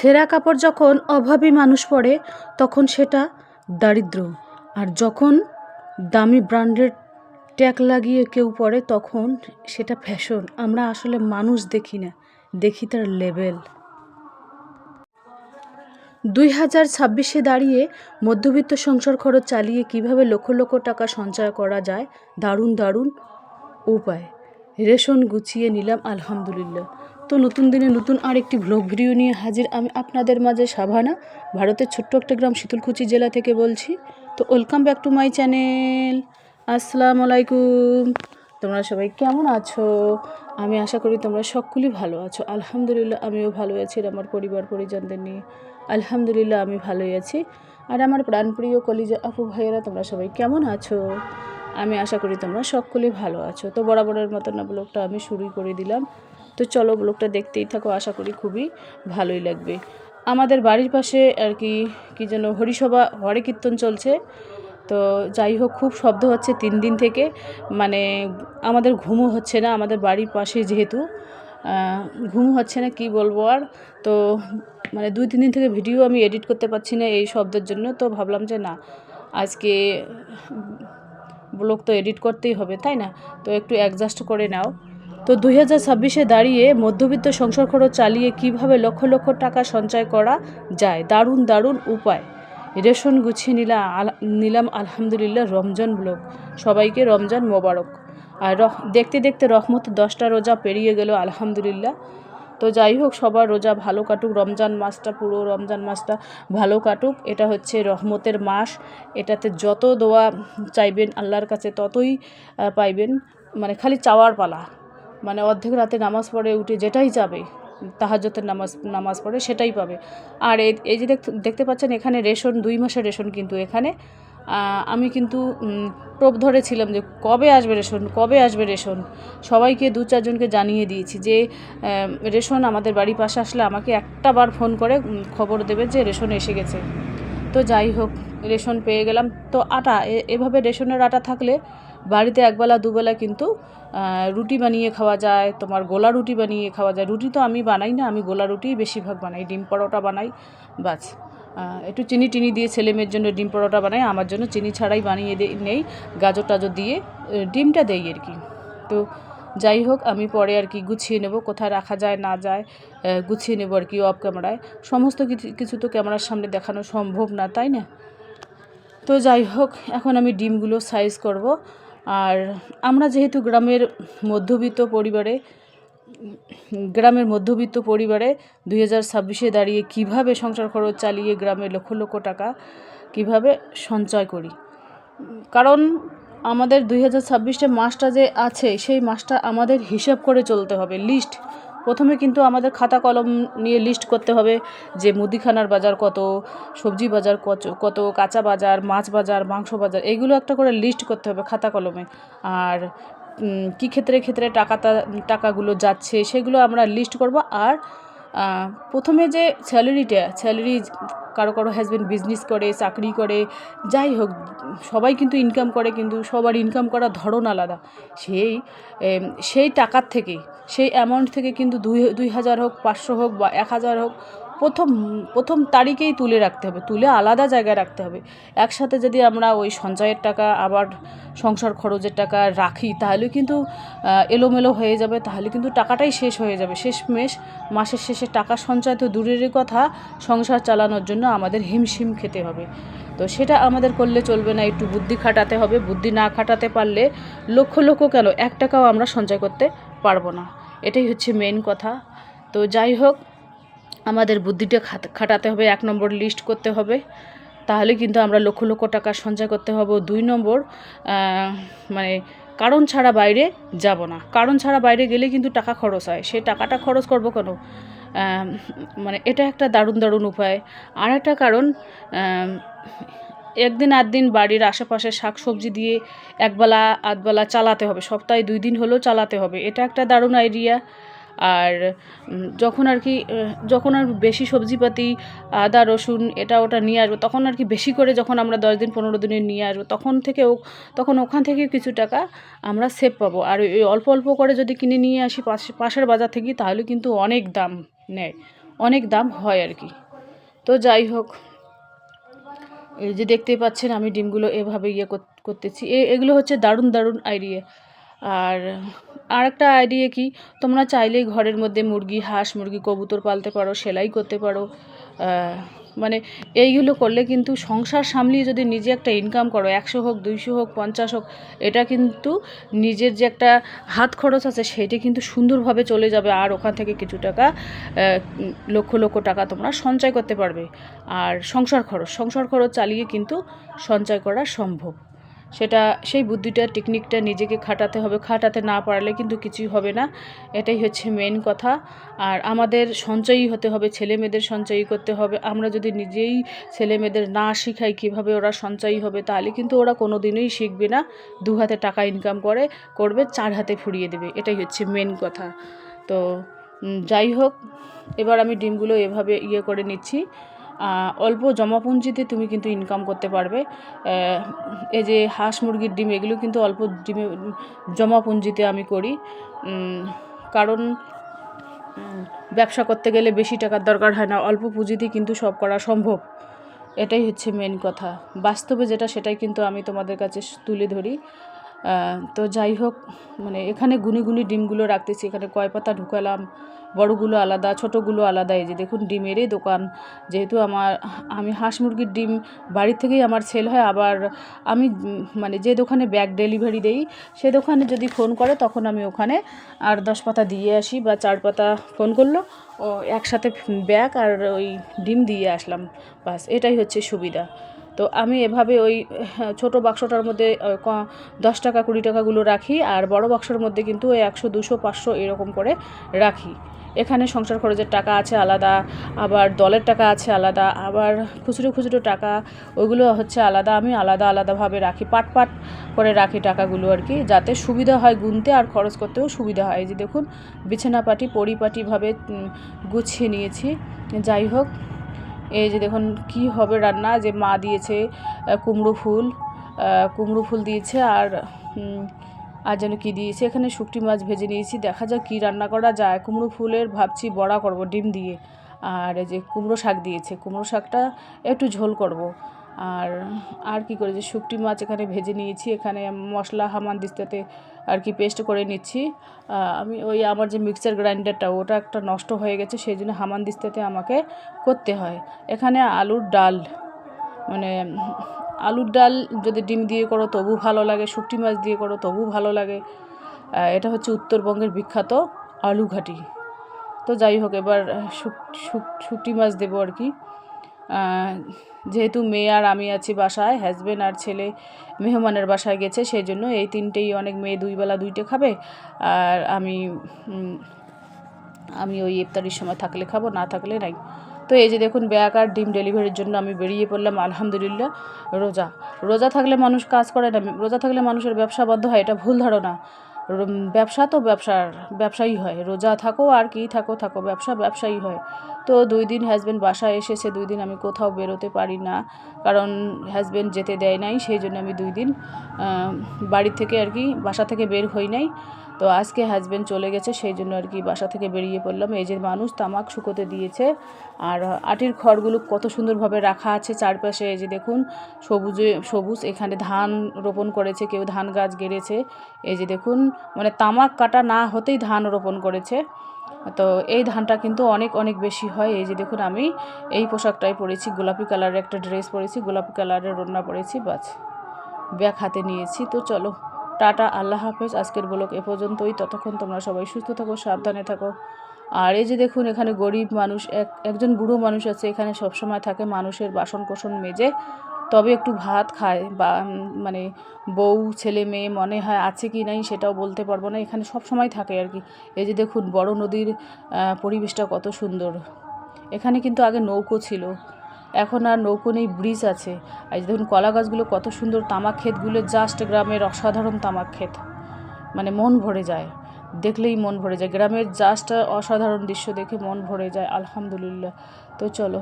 ছেঁড়া কাপড় যখন অভাবী মানুষ পরে তখন সেটা দারিদ্র, আর যখন দামি ব্র্যান্ডের ট্যাগ লাগিয়ে কেউ পরে তখন সেটা ফ্যাশন। আমরা আসলে মানুষ দেখি না, দেখি তার লেভেল। 2026-এ দাঁড়িয়ে মধ্যবিত্ত সংসার খরচ চালিয়ে কিভাবে লক্ষ লক্ষ টাকা সঞ্চয় করা যায়, দারুণ দারুণ উপায়। রেশন গুছিয়ে নিলাম আলহামদুলিল্লাহ। তো নতুন দিনে নতুন আরেকটি ভ্লগ ভিডিও নিয়ে হাজির আমি আপনাদের মাঝে, সাভানা, ভারতের ছোট্ট একটা গ্রাম শীতলকুচি জেলা থেকে বলছি। তো welcome back to my channel. আসসালামু আলাইকুম। তোমরা সবাই কেমন আছো? আমি আশা করি তোমরা সকলেই ভালো আছো। আলহামদুলিল্লাহ আমিও ভালো আছি, আর আমার পরিবার পরিজনদের নিয়ে আলহামদুলিল্লাহ আমি ভালোই আছি। আর আমার প্রাণপ্রিয় কলিজা আপু ভাইয়েরা তোমরা সবাই কেমন আছো? আমি আশা করি তোমরা সকলেই ভালো আছো। তো বরাবরের মতো না ব্লগটা আমি শুরুই করে দিলাম। তো চলো ব্লগটা দেখতেই থাকো, আশা করি খুবই ভালোই লাগবে। আমাদের বাড়ির পাশে আর কি যেন হরিসভা হরে কীর্তন চলছে। তো যাই হোক, খুব শব্দ হচ্ছে 3 দিন থেকে, মানে আমাদের ঘুমও হচ্ছে না, আমাদের বাড়ির পাশে যেহেতু ঘুম হচ্ছে না, কি বলবো আর। তো মানে 2-3 দিন থেকে ভিডিও আমি এডিট করতে পারছি না এই শব্দের জন্য। তো ভাবলাম যে না, আজকে ব্লগ তো এডিট করতেই হবে, তাই না? তো একটু অ্যাডজাস্ট করে নাও। তো 2026-এ দাঁড়িয়ে মধ্যবিত্ত সংসার খরচ চালিয়ে কিভাবে লক্ষ লক্ষ টাকা সঞ্চয় করা যায়, দারুণ দারুণ উপায়। রেশন গুছিয়ে নিলাম আলহামদুলিল্লাহ। রমজান ব্লগ, সবাইকে রমজান মোবারক। আর দেখতে দেখতে রহমতের 10টা রোজা পেরিয়ে গেল আলহামদুলিল্লাহ। তো যাই হোক, সবার রোজা ভালো কাটুক, রমজান মাসটা, পুরো রমজান মাসটা ভালো কাটুক। এটা হচ্ছে রহমতের মাস, এটাতে যত দোয়া চাইবেন আল্লাহর কাছে ততই পাইবেন। মানে খালি চাওয়ার পালা, মানে অর্ধেক রাতে নামাজ পড়ে উঠে যেটাই চাবে, তাহাজ্জুদের নামাজ পড়ে সেটাই পাবে। আর এই যে দেখতে পাচ্ছেন এখানে রেশন, 2 মাসের রেশন কিন্তু এখানে। আমি কিন্তু টোপ ধরেছিলাম যে কবে আসবে রেশন, কবে আসবে রেশন। সবাইকে 2-4 জনকে জানিয়ে দিয়েছি যে রেশন আমাদের বাড়ির পাশে আসলে আমাকে একটা বার ফোন করে খবর দেবে যে রেশন এসে গেছে। তো যাই হোক, রেশন পেয়ে গেলাম। তো আটা, এভাবে রেশনের আটা থাকলে বাড়িতে একবেলা দুবেলা কিন্তু রুটি বানিয়ে খাওয়া যায়, তোমার গোলা রুটি বানিয়ে খাওয়া যায়। রুটি তো আমি বানাই না, আমি গোলা রুটিই বেশিরভাগ বানাই, ডিম পরোটা বানাই, বাস। একটু চিনি টিনি দিয়ে ছেলে মেয়ের জন্য ডিম পরোটা বানাই, আমার জন্য চিনি ছাড়াই বানিয়ে নেই, গাজর টাজর দিয়ে ডিমটা দেই আর কি। তো যাই হোক, আমি পরে আর কি গুছিয়ে নেব, কোথায় রাখা যায় না যায় গুছিয়ে নেব আর কি অফ ক্যামেরায়। সমস্ত কিছু তো ক্যামেরার সামনে দেখানো সম্ভব না, তাই না? তো যাই হোক, এখন আমি ডিমগুলো সাইজ করব। আর আমরা যেহেতু গ্রামের মধ্যবিত্ত পরিবারে 2026-এ দাঁড়িয়ে কিভাবে সংসার খরচ চালিয়ে গ্রামে লক্ষ লক্ষ টাকা কিভাবে সঞ্চয় করি, কারণ আমাদের 2026 মাসটা যে আছে সেই মাসটা আমাদের হিসাব করে চলতে হবে। লিস্ট প্রথমে কিন্তু আমাদের খাতা কলম নিয়ে লিস্ট করতে হবে যে মুদিখানার বাজার কত, সবজি বাজার কত, কাঁচা বাজার, মাছ বাজার, মাংস বাজার, এগুলো একটা করে লিস্ট করতে হবে খাতা কলমে। আর কী ক্ষেত্রে টাকাগুলো যাচ্ছে সেগুলো আমরা লিস্ট করব। আর প্রথমে যে স্যালারি, কারো হাজব্যান্ড বিজনেস করে, চাকরি করে, যাই হোক সবাই কিন্তু ইনকাম করে, কিন্তু সবার ইনকাম করার ধরন আলাদা। সেই টাকার থেকে, সেই অ্যামাউন্ট থেকে কিন্তু 2,000 হোক, 500 হোক বা 1,000 হোক, প্রথম তারিখেই তুলে রাখতে হবে, তুলে আলাদা জায়গায় রাখতে হবে। একসাথে যদি আমরা ওই সঞ্চয়ের টাকা আবার সংসার খরচের টাকা রাখি তাহলে কিন্তু এলোমেলো হয়ে যাবে, তাহলে কিন্তু টাকাটাই শেষ হয়ে যাবে। মাসের শেষে টাকা সঞ্চয় তো দূরেরই কথা, সংসার চালানোর জন্য আমাদের হিমশিম খেতে হবে। তো সেটা আমাদের করলে চলবে না, একটু বুদ্ধি খাটাতে হবে। বুদ্ধি না খাটাতে পারলে লক্ষ লক্ষ কেন 1 টাকাও আমরা সঞ্চয় করতে পারবো না, এটাই হচ্ছে মেন কথা। তো যাই হোক, আমাদের বুদ্ধিটা খাটাতে হবে। 1 নম্বর লিস্ট করতে হবে, তাহলে কিন্তু আমরা লক্ষ লক্ষ টাকা সঞ্চয় করতে হবে। 2 নম্বর, মানে কারণ ছাড়া বাইরে যাব না। কারণ ছাড়া বাইরে গেলে কিন্তু টাকা খরচ হয়, সেই টাকাটা খরচ করব কেন? মানে এটা একটা দারুণ উপায়। আর একটা কারণ, একদিন আধদিন বাড়ির আশেপাশে শাকসবজি দিয়ে একবেলা আধবেলা চালাতে হবে, সপ্তাহে 2 দিন হলেও চালাতে হবে, এটা একটা দারুণ আইডিয়া। আর যখন আর বেশি সবজিপাতি, আদা রসুন এটা ওটা নিয়ে আসবো, তখন আর কি বেশি করে যখন আমরা 10 দিন 15 দিনে নিয়ে আসবো, তখন ওখান থেকে কিছু টাকা আমরা সেভ পাবো। আর ওই অল্প অল্প করে যদি কিনে নিয়ে আসি পাশের বাজার থেকে, তাহলে কিন্তু অনেক দাম নেয়, অনেক দাম হয় আর কি। তো যাই হোক, এই যে দেখতেই পাচ্ছেন আমি ডিমগুলো এভাবে করতেছি। এগুলো হচ্ছে দারুণ দারুণ আইডিয়া। আর আরেকটা আইডিয়া কি, তোমরা চাইলেই ঘরের মধ্যে মুরগি, হাঁস মুরগি, কবুতর পালতে পারো, সেলাই করতে পারো। মানে এইগুলো করলে কিন্তু সংসার সামলিয়ে যদি নিজে একটা ইনকাম করো, 100 হোক, 200 হোক, 50 হোক, এটা কিন্তু নিজের যে একটা হাত খরচ আছে সেটি কিন্তু সুন্দরভাবে চলে যাবে। আর ওখান থেকে কিছু টাকা, লক্ষ লক্ষ টাকা তোমরা সঞ্চয় করতে পারবে। আর সংসার খরচ চালিয়ে কিন্তু সঞ্চয় করা সম্ভব। সেই বুদ্ধিটা, টেকনিকটা নিজেকে খাটাতে হবে। খাটাতে না পারলে কিন্তু কিছুই হবে না। এটাই হচ্ছে মেন কথা। আর আমাদের সঞ্চয়ী হতে হবে, ছেলে মেয়েদের সঞ্চয়ী করতে হবে। আমরা যদি নিজেই ছেলে মেয়েদের না শিখাই কীভাবে ওরা সঞ্চয়ী হবে, তাহলে কিন্তু ওরা কোনো দিনই শিখবে না। 2 হাতে টাকা ইনকাম করবে, 4 হাতে ফুরিয়ে দেবে। এটাই হচ্ছে মেন কথা। তো যাই হোক, এবার আমি ডিমগুলো এভাবে করে নিচ্ছি। অল্প জমাপুঞ্জিতে তুমি কিন্তু ইনকাম করতে পারবে। এই যে হাঁস মুরগির ডিম, এগুলো কিন্তু অল্প ডিমে জমাপুঞ্জিতে আমি করি। কারণ ব্যবসা করতে গেলে বেশি টাকার দরকার হয় না, অল্প পুঁজিতেই কিন্তু সব করা সম্ভব। এটাই হচ্ছে মেন কথা। বাস্তবে যেটা, সেটাই কিন্তু আমি তোমাদের কাছে তুলে ধরি। তো যাই হোক, মানে এখানে গুনি গুনি ডিমগুলো রাখতেছি। এখানে কয় পাতা ঢুকালাম, বড়গুলো আলাদা, ছোটোগুলো আলাদা। এই যে দেখুন, ডিমেরই দোকান। যেহেতু আমি হাঁস মুরগির ডিম বাড়ি থেকেই আমার সেল হয়। আবার আমি মানে যে দোকানে ব্যাগ ডেলিভারি দেই, সে দোকানে যদি ফোন করে, তখন আমি ওখানে 8-10 পাতা দিয়ে আসি, বা 4 পাতা ফোন করলো, ও একসাথে ব্যাগ আর ওই ডিম দিয়ে আসলাম, বাস। এটাই হচ্ছে সুবিধা। তো আমি এভাবে ওই ছোটো বাক্সটার মধ্যে 10 টাকা 20 টাকাগুলো রাখি, আর বড় বাক্সের মধ্যে কিন্তু ওই 100 200 500 এরকম করে রাখি। এখানে সংসার খরচের টাকা আছে আলাদা, আবার দলের টাকা আছে আলাদা, আবার খুচরো খুচরো টাকা, ওইগুলো হচ্ছে আলাদা। আমি আলাদা আলাদাভাবে রাখি, পাট করে রাখি টাকাগুলো আর কি, যাতে সুবিধা হয় গুনতে আর খরচ করতেও সুবিধা হয়। এই যে দেখুন, বিছানাপাটি পরিপাটিভাবে গুছিয়ে নিয়েছি। যাই হোক, এই যে দেখুন কি হবে রান্না, যে মা দিয়েছে কুমড়ো ফুল দিয়েছে, আর যেন কি দিয়েছে, এখানে শুকটি মাছ ভেজে নিয়েছি। দেখা যাক কি রান্না করা যায়। কুমড়ো ফুলের ভাবছি বড়া করব ডিম দিয়ে। আর এই যে কুমড়ো শাক দিয়েছে, কুমড়ো শাকটা একটু ঝোল করব। আর কি করে, যে শুকটি মাছ এখানে ভেজে নিয়েছি। এখানে মশলা হামানদিস্তাতে আর কি পেস্ট করে নিচ্ছি। আমি আমার যে মিক্সার গ্রাইন্ডারটা, ওটা একটা নষ্ট হয়ে গেছে, সেই জন্য হামানদিস্তাতে আমাকে করতে হয়। এখানে আলুর ডাল, মানে আলুর ডাল যদি ডিম দিয়ে করো তবু ভালো লাগে, শুকটি মাছ দিয়ে করো তবু ভালো লাগে। এটা হচ্ছে উত্তরবঙ্গের বিখ্যাত আলু ঘাটি। তো যাই হোক, এবার শুকটি মাছ দেবো আর কি। যেহেতু মেয়ে আর আমি আছি বাসায়, হাজব্যান্ড আর ছেলে মেহমানের বাসায় গেছে, সেই জন্য এই তিনটেই অনেক। মেয়ে 2 বেলা 2টে খাবে, আর আমি ওই ইফতারির সময় থাকলে খাবো, না থাকলে নাই। তো এই যে দেখুন, ব্যাগ আর ডিম ডেলিভারির জন্য আমি বেরিয়ে পড়লাম। আলহামদুলিল্লাহ, রোজা থাকলে মানুষ কাজ করে না, রোজা থাকলে মানুষের ব্যবসা বন্ধ হয়, এটা ভুল ধারণা। ব্যবসা তো ব্যবসায়ী হয়, রোজা থাকো আর কি থাকো, ব্যবসায়ী হয়। তো 2 দিন হাজব্যান্ড বাসায় এসেছে, 2 দিন আমি কোথাও বেরোতে পারি না, কারণ হাজব্যান্ড যেতে দেয় নাই। সেই জন্য আমি 2 দিন বাড়ি থেকে আর কি, বাসা থেকে বের হই নাই। তো আজকে হাজব্যান্ড চলে গেছে, সেই জন্য আর কি বাসা থেকে বেরিয়ে পড়লাম। এই যে মানুষ তামাক শুকোতে দিয়েছে, আর আটির খড়গুলো কত সুন্দরভাবে রাখা আছে চারপাশে। এই যে দেখুন, সবুজ। এখানে ধান রোপণ করেছে, কেউ ধান গাছ গেড়েছে। এই যে দেখুন, মানে তামাক কাটা না হতেই ধান রোপণ করেছে। তো এই ধানটা কিন্তু অনেক অনেক বেশি হয়। এই যে দেখুন, আমি এই পোশাকটাই পরেছি, গোলাপি কালারের একটা ড্রেস পরেছি, গোলাপি কালারের ওড়না পরেছি, বাস ব্যাগ হাতে নিয়েছি। তো চলো, টাটা, আল্লাহ হাফেজ। আজকের ব্লগ এ পর্যন্তই। ততক্ষণ তোমরা সবাই সুস্থ থাকো, সাবধানে থাকো। আর এই যে দেখুন, এখানে গরিব মানুষ, একজন বুড়ো মানুষ আছে, এখানে সবসময় থাকে, মানুষের বাসন কোসন মেজে, তবে একটু ভাত খায়। বা মানে বউ ছেলে মেয়ে মনে হয় আছে কি নাই সেটাও বলতে পারবো না, এখানে সব সময় থাকে আর কি। এই যে দেখুন, বড় নদীর পরিবেশটা কত সুন্দর। এখানে কিন্তু আগে নৌকো ছিল, এখন আর নৌকো নেই, ব্রিজ আছে। আর দেখুন, কলা গাছগুলো কত সুন্দর, তামাক ক্ষেতগুলো জাস্ট গ্রামের অসাধারণ তামাক ক্ষেত, মানে মন ভরে যায়, দেখলেই মন ভরে যায়। গ্রামের জাস্ট অসাধারণ দৃশ্য দেখে মন ভরে যায়। আলহামদুলিল্লাহ। তো চলো।